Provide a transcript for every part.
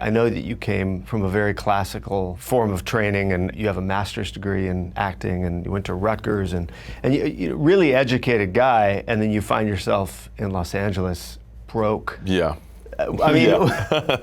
I know that you came from a very classical form of training, and you have a master's degree in acting, and you went to Rutgers, and you're a really educated guy, and then you find yourself in Los Angeles broke. Yeah. I mean,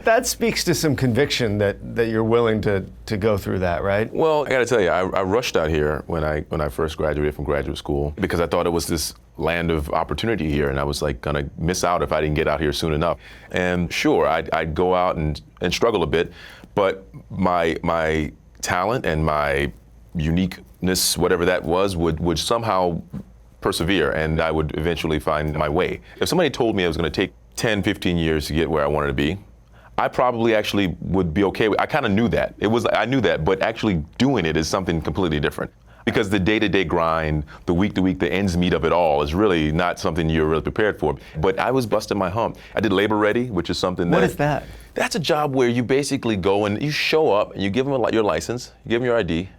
that speaks to some conviction that you're willing to go through that, right? Well, I got to tell you, I rushed out here when I first graduated from graduate school because I thought it was this land of opportunity here, and I was like gonna miss out if I didn't get out here soon enough. And sure, I'd go out and struggle a bit, but my talent and my uniqueness, whatever that was, would somehow persevere, and I would eventually find my way. If somebody told me it was gonna take 10, 15 years to get where I wanted to be, I probably actually would be okay with it. I kind of knew that. I knew that, but actually doing it is something completely different. Because the day-to-day grind, the week-to-week, the ends meet of it all is really not something you're really prepared for. But I was busting my hump. I did Labor Ready, which is something that... What is that? That's a job where you basically go and you show up and you give them your license, you give them your ID,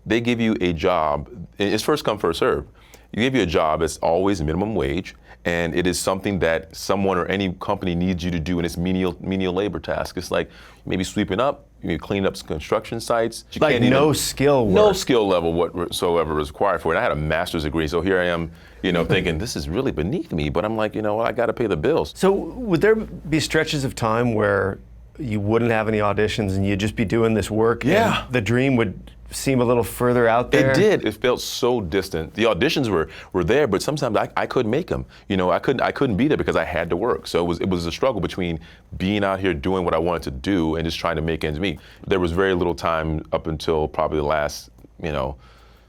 they give you a job. It's first come, first serve. You give you a job that's always minimum wage, and it is something that someone or any company needs you to do, and it's menial labor task. It's like maybe sweeping up, maybe cleaning up construction sites. You like no skill work. No skill level whatsoever was required for it. I had a master's degree, so here I am, thinking this is really beneath me, but I'm like, I got to pay the bills. So would there be stretches of time where you wouldn't have any auditions and you'd just be doing this work? Yeah. And the dream would seem a little further out there? It did. It felt so distant. The auditions were there, but sometimes I couldn't make them. I couldn't be there because I had to work. So it was a struggle between being out here doing what I wanted to do and just trying to make ends meet. There was very little time up until probably the last,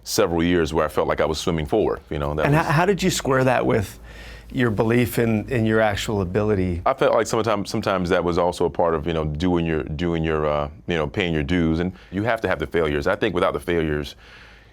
several years where I felt like I was swimming forward. How did you square that with your belief in your actual ability? I felt like sometimes that was also a part of doing your paying your dues, and you have to have the failures. I think without the failures,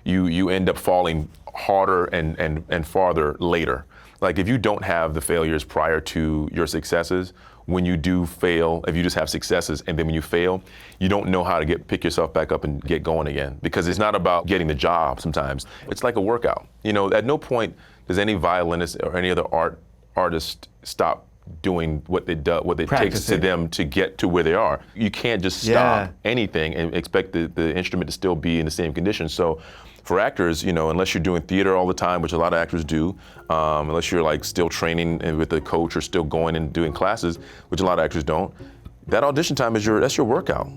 you end up falling harder and farther later. Like if you don't have the failures prior to your successes, when you do fail, if you just have successes and then when you fail, you don't know how to pick yourself back up and get going again, because it's not about getting the job sometimes. It's like a workout. At no point does any violinist or any other artist stop doing what it takes to them to get to where they are. You can't just stop anything and expect the instrument to still be in the same condition. So for actors, unless you're doing theater all the time, which a lot of actors do, unless you're like still training with a coach or still going and doing classes, which a lot of actors don't, that audition time that's your workout.